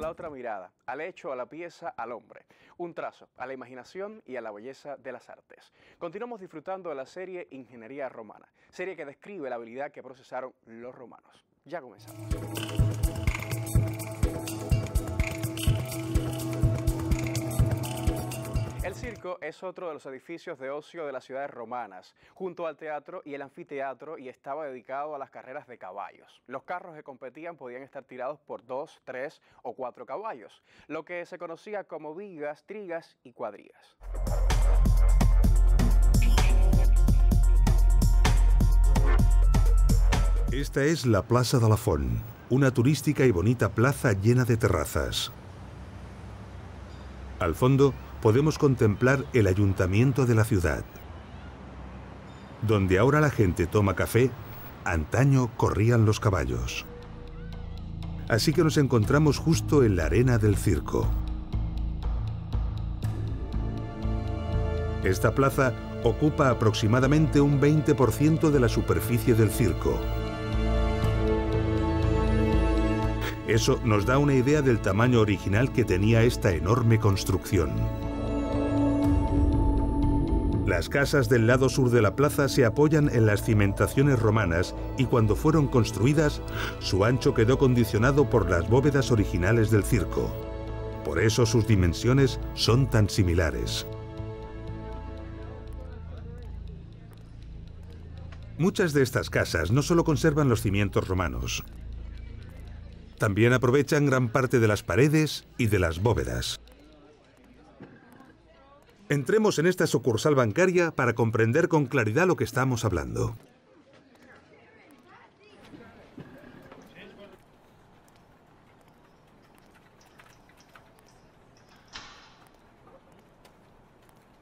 la otra mirada, al hecho, a la pieza, al hombre. Un trazo a la imaginación y a la belleza de las artes. Continuamos disfrutando de la serie Ingeniería Romana, serie que describe la habilidad que procesaron los romanos. Ya comenzamos. El circo es otro de los edificios de ocio de las ciudades romanas, junto al teatro y el anfiteatro, y estaba dedicado a las carreras de caballos. Los carros que competían podían estar tirados por 2, 3 o 4 caballos, lo que se conocía como vigas, trigas y cuadrigas. Esta es la Plaza de la Font, una turística y bonita plaza llena de terrazas. Al fondo podemos contemplar el ayuntamiento de la ciudad. Donde ahora la gente toma café, antaño corrían los caballos. Así que nos encontramos justo en la arena del circo. Esta plaza ocupa aproximadamente un 20% de la superficie del circo. Eso nos da una idea del tamaño original que tenía esta enorme construcción. Las casas del lado sur de la plaza se apoyan en las cimentaciones romanas y cuando fueron construidas, su ancho quedó condicionado por las bóvedas originales del circo. Por eso sus dimensiones son tan similares. Muchas de estas casas no solo conservan los cimientos romanos, también aprovechan gran parte de las paredes y de las bóvedas. Entremos en esta sucursal bancaria para comprender con claridad lo que estamos hablando.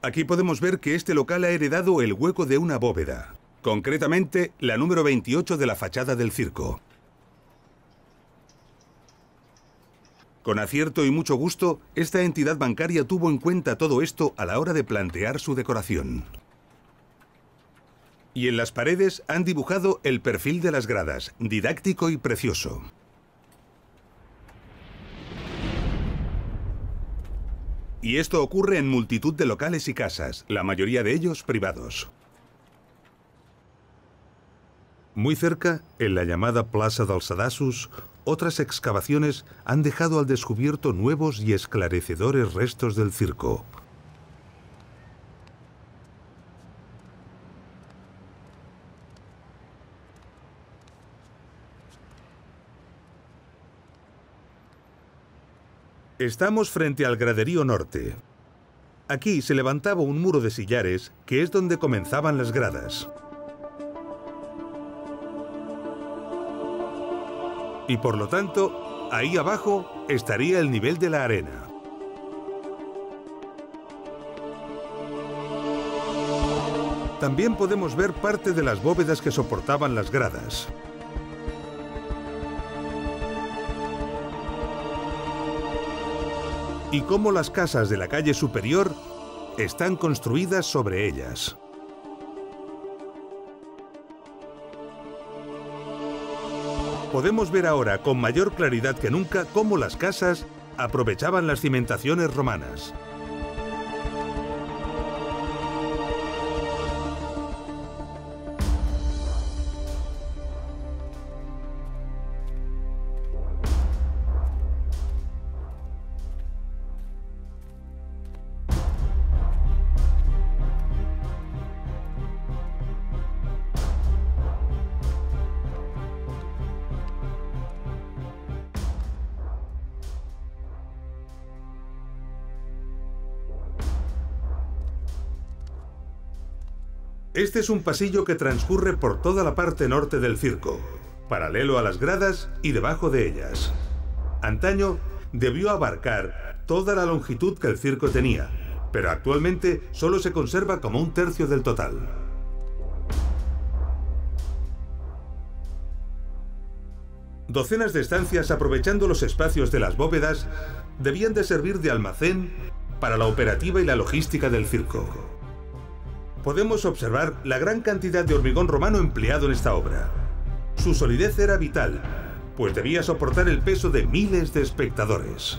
Aquí podemos ver que este local ha heredado el hueco de una bóveda, concretamente la número 28 de la fachada del circo. Con acierto y mucho gusto, esta entidad bancaria tuvo en cuenta todo esto a la hora de plantear su decoración. Y en las paredes han dibujado el perfil de las gradas, didáctico y precioso. Y esto ocurre en multitud de locales y casas, la mayoría de ellos privados. Muy cerca, en la llamada Plaza dels Sedassos, otras excavaciones han dejado al descubierto nuevos y esclarecedores restos del circo. Estamos frente al graderío norte. Aquí se levantaba un muro de sillares, que es donde comenzaban las gradas. Y por lo tanto, ahí abajo estaría el nivel de la arena. También podemos ver parte de las bóvedas que soportaban las gradas. Y cómo las casas de la calle superior están construidas sobre ellas. Podemos ver ahora con mayor claridad que nunca cómo las casas aprovechaban las cimentaciones romanas. Este es un pasillo que transcurre por toda la parte norte del circo, paralelo a las gradas y debajo de ellas. Antaño debió abarcar toda la longitud que el circo tenía, pero actualmente solo se conserva como un tercio del total. Docenas de estancias, aprovechando los espacios de las bóvedas, debían de servir de almacén para la operativa y la logística del circo. Podemos observar la gran cantidad de hormigón romano empleado en esta obra. Su solidez era vital, pues debía soportar el peso de miles de espectadores.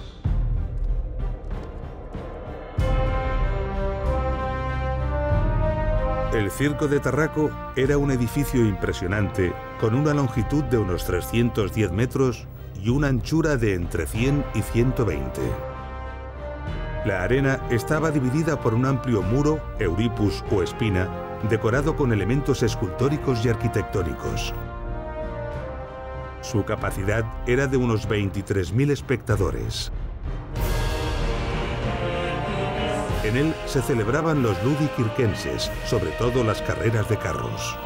El Circo de Tarraco era un edificio impresionante con una longitud de unos 310 metros y una anchura de entre 100 y 120. La arena estaba dividida por un amplio muro, euripus o espina, decorado con elementos escultóricos y arquitectónicos. Su capacidad era de unos 23.000 espectadores. En él se celebraban los ludi circenses, sobre todo las carreras de carros.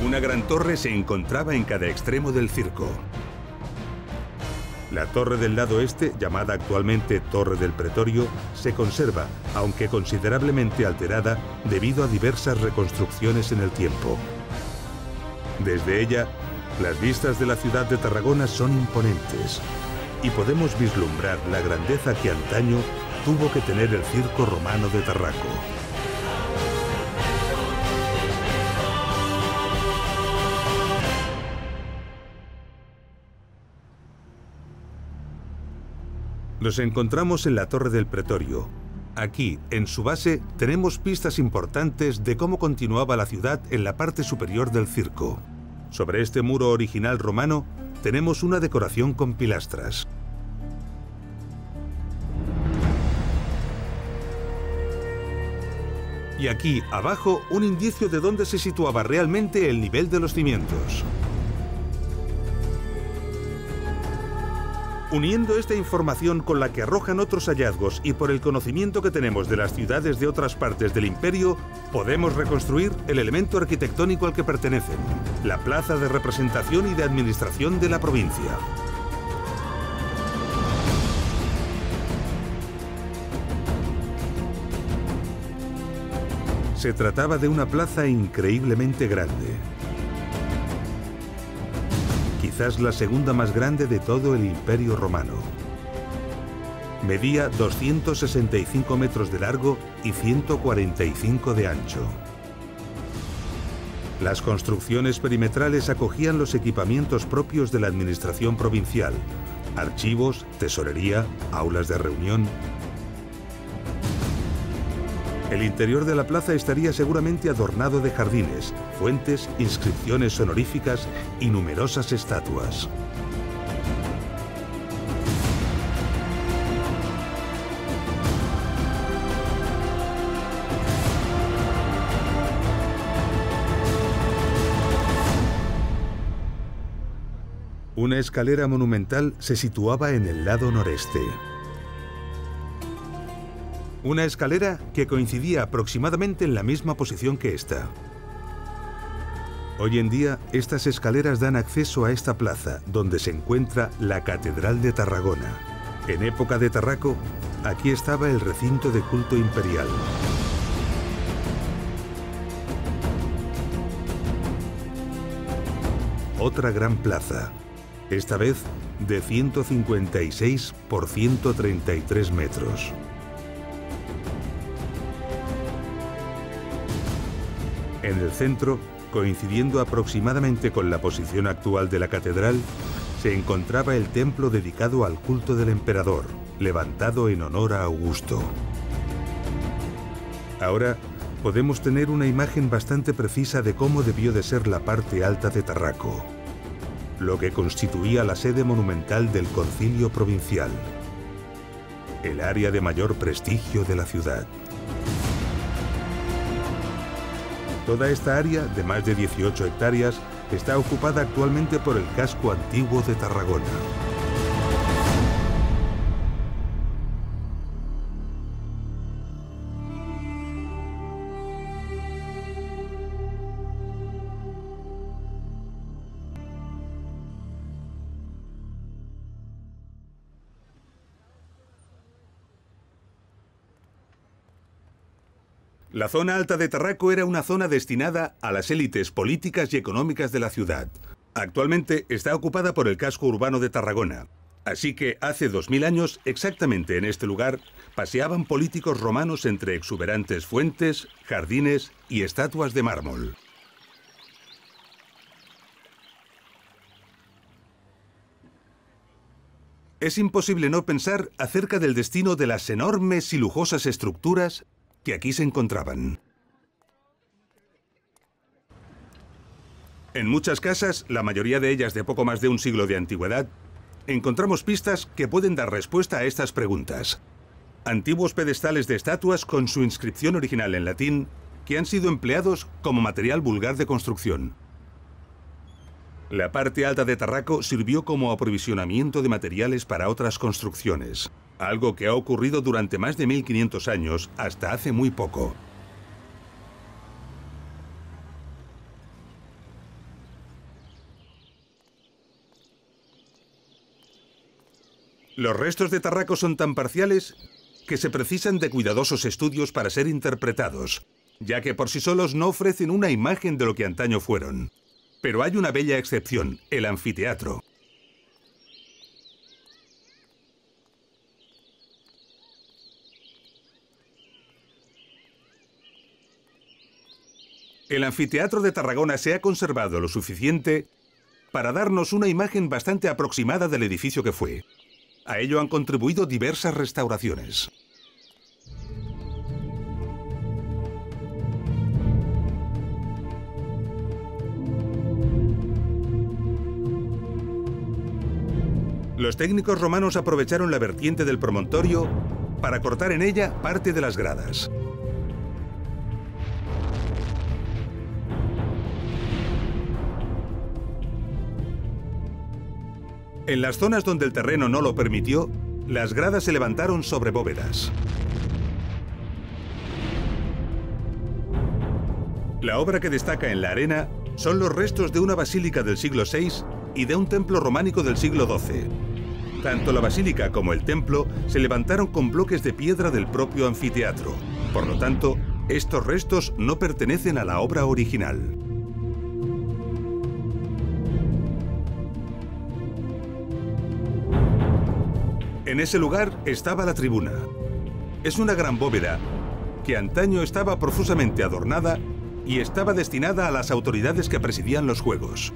Una gran torre se encontraba en cada extremo del circo. La torre del lado este, llamada actualmente Torre del Pretorio, se conserva, aunque considerablemente alterada debido a diversas reconstrucciones en el tiempo. Desde ella, las vistas de la ciudad de Tarragona son imponentes y podemos vislumbrar la grandeza que antaño tuvo que tener el circo romano de Tarraco. Nos encontramos en la Torre del Pretorio. Aquí, en su base, tenemos pistas importantes de cómo continuaba la ciudad en la parte superior del circo. Sobre este muro original romano, tenemos una decoración con pilastras. Y aquí, abajo, un indicio de dónde se situaba realmente el nivel de los cimientos. Uniendo esta información con la que arrojan otros hallazgos y por el conocimiento que tenemos de las ciudades de otras partes del imperio, podemos reconstruir el elemento arquitectónico al que pertenecen, la plaza de representación y de administración de la provincia. Se trataba de una plaza increíblemente grande. Quizás la segunda más grande de todo el Imperio Romano. Medía 265 metros de largo y 145 de ancho. Las construcciones perimetrales acogían los equipamientos propios de la administración provincial: archivos, tesorería, aulas de reunión. El interior de la plaza estaría seguramente adornado de jardines, fuentes, inscripciones honoríficas y numerosas estatuas. Una escalera monumental se situaba en el lado noreste. Una escalera que coincidía aproximadamente en la misma posición que esta. Hoy en día, estas escaleras dan acceso a esta plaza, donde se encuentra la Catedral de Tarragona. En época de Tarraco, aquí estaba el recinto de culto imperial. Otra gran plaza, esta vez de 156 por 133 metros. En el centro, coincidiendo aproximadamente con la posición actual de la catedral, se encontraba el templo dedicado al culto del emperador, levantado en honor a Augusto. Ahora podemos tener una imagen bastante precisa de cómo debió de ser la parte alta de Tarraco, lo que constituía la sede monumental del concilio provincial, el área de mayor prestigio de la ciudad. Toda esta área, de más de 18 hectáreas, está ocupada actualmente por el casco antiguo de Tarragona. La zona alta de Tarraco era una zona destinada a las élites políticas y económicas de la ciudad. Actualmente está ocupada por el casco urbano de Tarragona. Así que hace 2000 años, exactamente en este lugar, paseaban políticos romanos entre exuberantes fuentes, jardines y estatuas de mármol. es imposible no pensar acerca del destino de las enormes y lujosas estructuras que aquí se encontraban. En muchas casas, la mayoría de ellas de poco más de un siglo de antigüedad, encontramos pistas que pueden dar respuesta a estas preguntas. Antiguos pedestales de estatuas con su inscripción original en latín que han sido empleados como material vulgar de construcción. La parte alta de Tarraco sirvió como aprovisionamiento de materiales para otras construcciones, algo que ha ocurrido durante más de 1500 años hasta hace muy poco. Los restos de Tarraco son tan parciales que se precisan de cuidadosos estudios para ser interpretados, ya que por sí solos no ofrecen una imagen de lo que antaño fueron. Pero hay una bella excepción, el anfiteatro. El anfiteatro de Tarragona se ha conservado lo suficiente para darnos una imagen bastante aproximada del edificio que fue. A ello han contribuido diversas restauraciones. Los técnicos romanos aprovecharon la vertiente del promontorio para cortar en ella parte de las gradas. En las zonas donde el terreno no lo permitió, las gradas se levantaron sobre bóvedas. La obra que destaca en la arena son los restos de una basílica del siglo VI y de un templo románico del siglo XII. Tanto la basílica como el templo se levantaron con bloques de piedra del propio anfiteatro. Por lo tanto, estos restos no pertenecen a la obra original. En ese lugar estaba la tribuna. Es una gran bóveda que antaño estaba profusamente adornada y estaba destinada a las autoridades que presidían los juegos.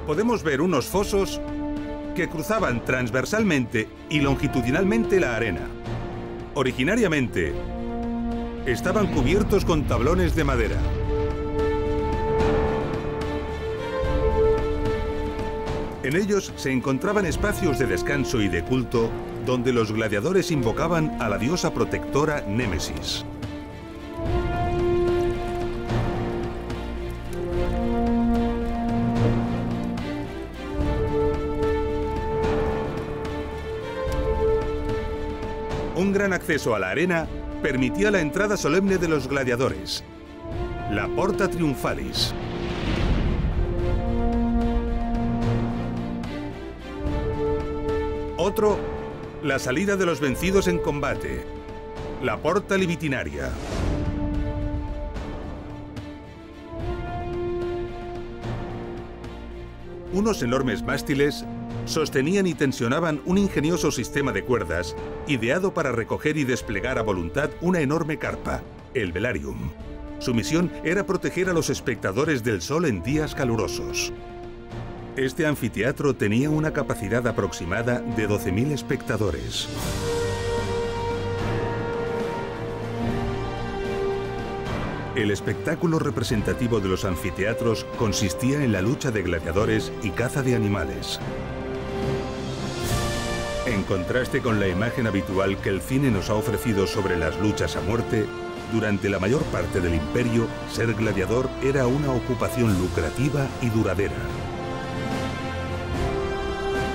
Podemos ver unos fosos que cruzaban transversalmente y longitudinalmente la arena. Originariamente, estaban cubiertos con tablones de madera. En ellos se encontraban espacios de descanso y de culto donde los gladiadores invocaban a la diosa protectora Némesis. Un gran acceso a la arena permitía la entrada solemne de los gladiadores, la Porta Triumphalis. Otro, la salida de los vencidos en combate, la Porta Libitinaria. Unos enormes mástiles sostenían y tensionaban un ingenioso sistema de cuerdas ideado para recoger y desplegar a voluntad una enorme carpa, el velarium. Su misión era proteger a los espectadores del sol en días calurosos. Este anfiteatro tenía una capacidad aproximada de 12.000 espectadores. El espectáculo representativo de los anfiteatros consistía en la lucha de gladiadores y caza de animales. En contraste con la imagen habitual que el cine nos ha ofrecido sobre las luchas a muerte, durante la mayor parte del imperio, ser gladiador era una ocupación lucrativa y duradera.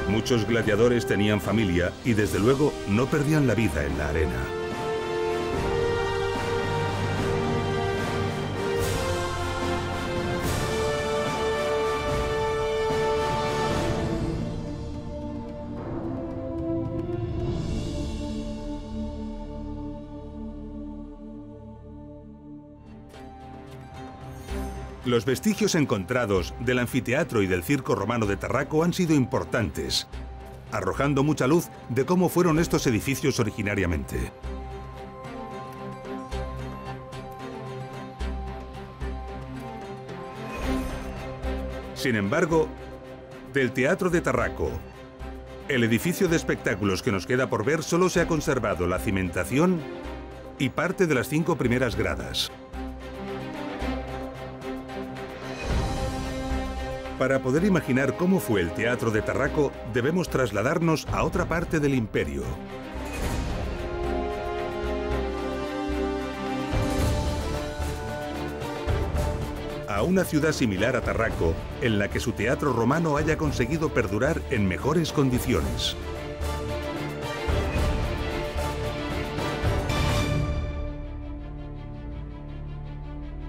Muchos gladiadores tenían familia y desde luego no perdían la vida en la arena. Los vestigios encontrados del anfiteatro y del circo romano de Tarraco han sido importantes, arrojando mucha luz de cómo fueron estos edificios originariamente. Sin embargo, del Teatro de Tarraco. El edificio de espectáculos que nos queda por ver solo se ha conservado la cimentación y parte de las 5 primeras gradas. Para poder imaginar cómo fue el Teatro de Tarraco, debemos trasladarnos a otra parte del imperio. A una ciudad similar a Tarraco, en la que su teatro romano haya conseguido perdurar en mejores condiciones.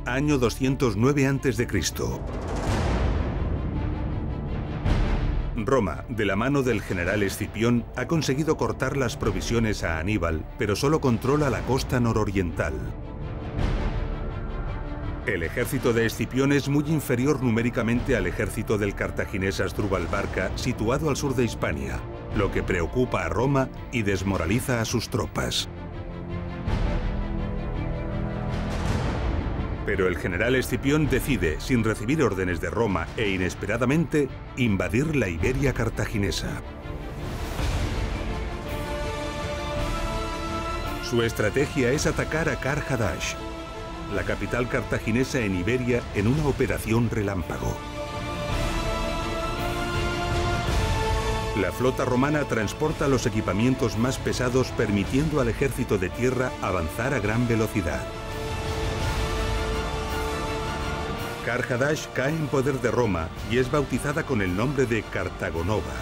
Año 209 a.C. Roma, de la mano del general Escipión, ha conseguido cortar las provisiones a Aníbal, pero solo controla la costa nororiental. El ejército de Escipión es muy inferior numéricamente al ejército del cartaginés Asdrúbal Barca, situado al sur de Hispania, lo que preocupa a Roma y desmoraliza a sus tropas. Pero el general Escipión decide, sin recibir órdenes de Roma e inesperadamente, invadir la Iberia cartaginesa. Su estrategia es atacar a Karhadash, la capital cartaginesa en Iberia, en una operación relámpago. La flota romana transporta los equipamientos más pesados, permitiendo al ejército de tierra avanzar a gran velocidad. Karhadash cae en poder de Roma y es bautizada con el nombre de Cartagonova.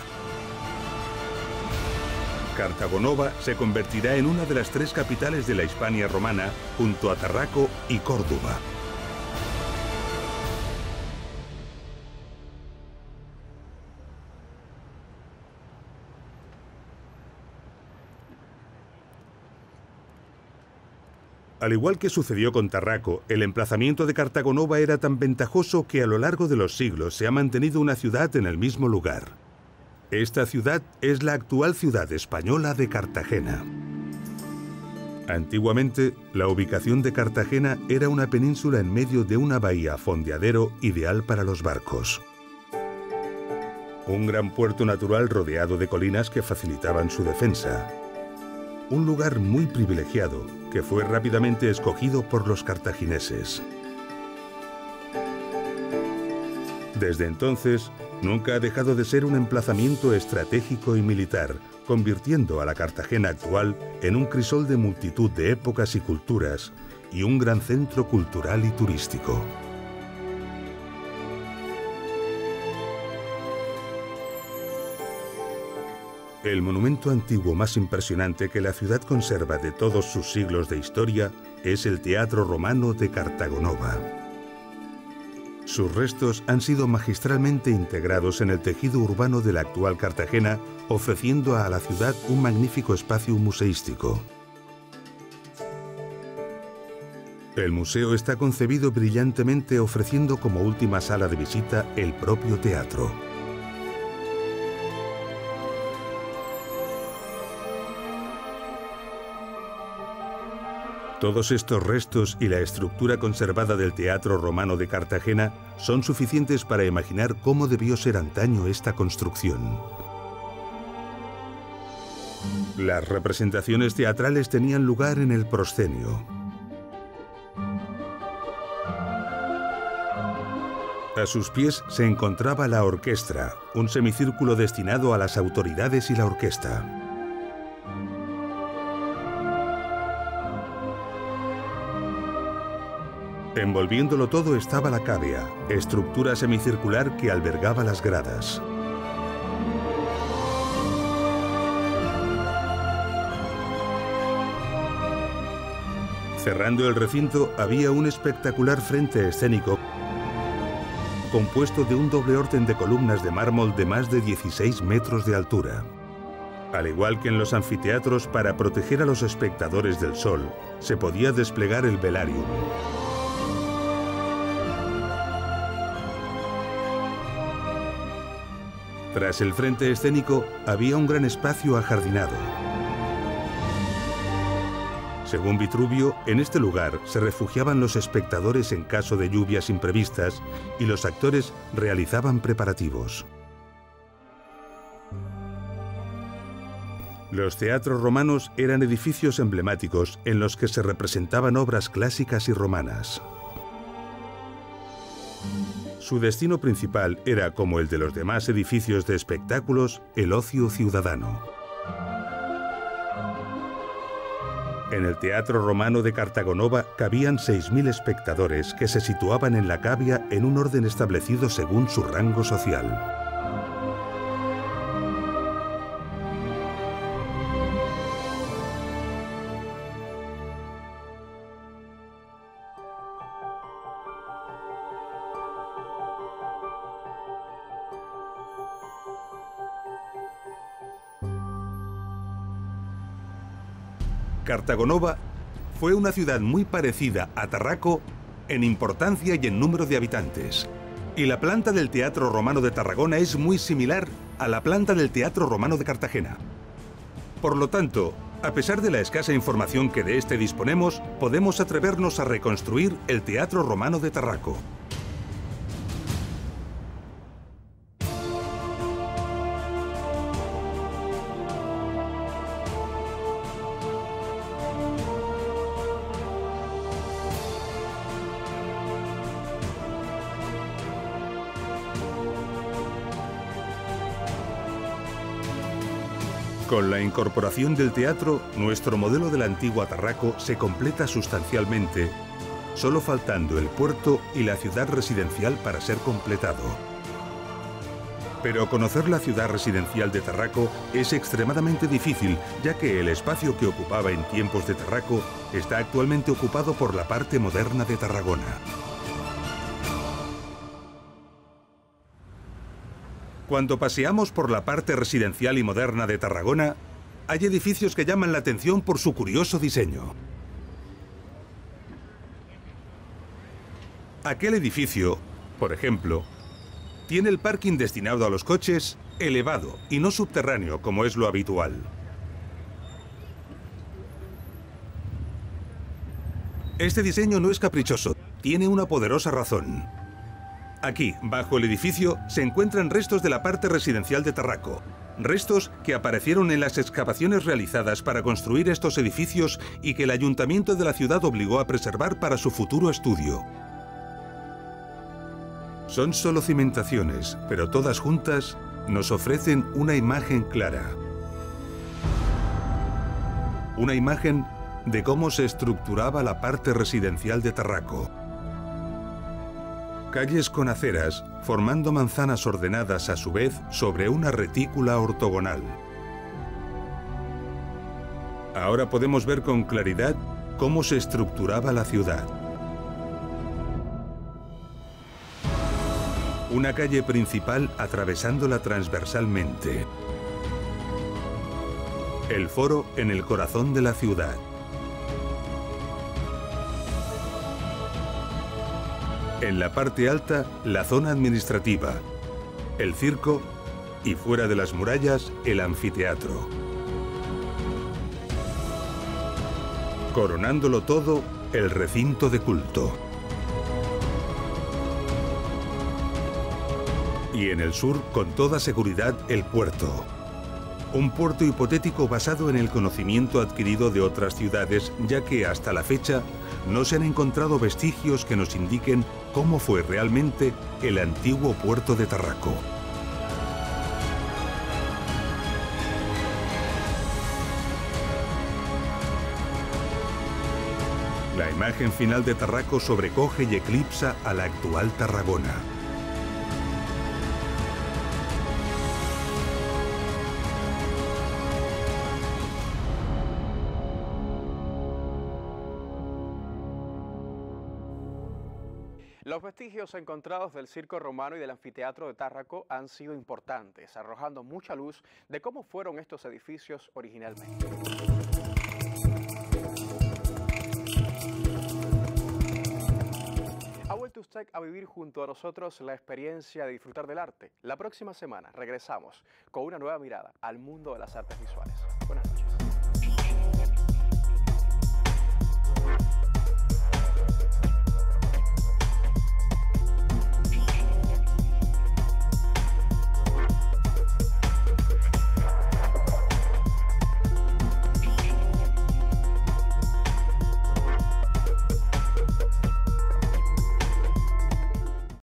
Cartagonova se convertirá en una de las 3 capitales de la Hispania romana, junto a Tarraco y Córdoba. Al igual que sucedió con Tarraco, el emplazamiento de Cartagonova era tan ventajoso que a lo largo de los siglos se ha mantenido una ciudad en el mismo lugar. Esta ciudad es la actual ciudad española de Cartagena. Antiguamente, la ubicación de Cartagena era una península en medio de una bahía fondeadero ideal para los barcos. Un gran puerto natural rodeado de colinas que facilitaban su defensa. Un lugar muy privilegiado que fue rápidamente escogido por los cartagineses. Desde entonces, nunca ha dejado de ser un emplazamiento estratégico y militar, convirtiendo a la Cartagena actual en un crisol de multitud de épocas y culturas y un gran centro cultural y turístico. El monumento antiguo más impresionante que la ciudad conserva de todos sus siglos de historia es el Teatro Romano de Cartagonova. Sus restos han sido magistralmente integrados en el tejido urbano de la actual Cartagena, ofreciendo a la ciudad un magnífico espacio museístico. El museo está concebido brillantemente, ofreciendo como última sala de visita el propio teatro. Todos estos restos y la estructura conservada del Teatro Romano de Cartagena son suficientes para imaginar cómo debió ser antaño esta construcción. Las representaciones teatrales tenían lugar en el proscenio. A sus pies se encontraba la orquestra, un semicírculo destinado a las autoridades y la orquesta. Envolviéndolo todo estaba la cavea, estructura semicircular que albergaba las gradas. Cerrando el recinto había un espectacular frente escénico compuesto de un doble orden de columnas de mármol de más de 16 metros de altura. Al igual que en los anfiteatros, para proteger a los espectadores del sol, se podía desplegar el velarium. Tras el frente escénico había un gran espacio ajardinado. Según Vitruvio, en este lugar se refugiaban los espectadores en caso de lluvias imprevistas y los actores realizaban preparativos. Los teatros romanos eran edificios emblemáticos en los que se representaban obras clásicas y romanas. Su destino principal era, como el de los demás edificios de espectáculos, el ocio ciudadano. En el Teatro Romano de Cartagonova cabían 6.000 espectadores que se situaban en la cavea en un orden establecido según su rango social. Cartagonova fue una ciudad muy parecida a Tarraco en importancia y en número de habitantes. Y la planta del Teatro Romano de Tarragona es muy similar a la planta del Teatro Romano de Cartagena. Por lo tanto, a pesar de la escasa información que de este disponemos, podemos atrevernos a reconstruir el Teatro Romano de Tarraco. Con la incorporación del teatro, nuestro modelo de la antigua Tarraco se completa sustancialmente, solo faltando el puerto y la ciudad residencial para ser completado. Pero conocer la ciudad residencial de Tarraco es extremadamente difícil, ya que el espacio que ocupaba en tiempos de Tarraco está actualmente ocupado por la parte moderna de Tarragona. Cuando paseamos por la parte residencial y moderna de Tarragona, hay edificios que llaman la atención por su curioso diseño. Aquel edificio, por ejemplo, tiene el parking destinado a los coches elevado y no subterráneo como es lo habitual. Este diseño no es caprichoso, tiene una poderosa razón. Aquí, bajo el edificio, se encuentran restos de la parte residencial de Tarraco. Restos que aparecieron en las excavaciones realizadas para construir estos edificios y que el ayuntamiento de la ciudad obligó a preservar para su futuro estudio. Son solo cimentaciones, pero todas juntas nos ofrecen una imagen clara. Una imagen de cómo se estructuraba la parte residencial de Tarraco. Calles con aceras, formando manzanas ordenadas a su vez sobre una retícula ortogonal. Ahora podemos ver con claridad cómo se estructuraba la ciudad. Una calle principal atravesándola transversalmente. El foro en el corazón de la ciudad. En la parte alta, la zona administrativa, el circo y fuera de las murallas, el anfiteatro. Coronándolo todo, el recinto de culto. Y en el sur, con toda seguridad, el puerto. Un puerto hipotético basado en el conocimiento adquirido de otras ciudades, ya que hasta la fecha no se han encontrado vestigios que nos indiquen cómo fue realmente el antiguo puerto de Tarraco. La imagen final de Tarraco sobrecoge y eclipsa a la actual Tarragona. Los vestigios encontrados del circo romano y del anfiteatro de Tarraco han sido importantes, arrojando mucha luz de cómo fueron estos edificios originalmente. ¿Ha vuelto usted a vivir junto a nosotros la experiencia de disfrutar del arte? La próxima semana regresamos con una nueva mirada al mundo de las artes visuales. Buenas noches.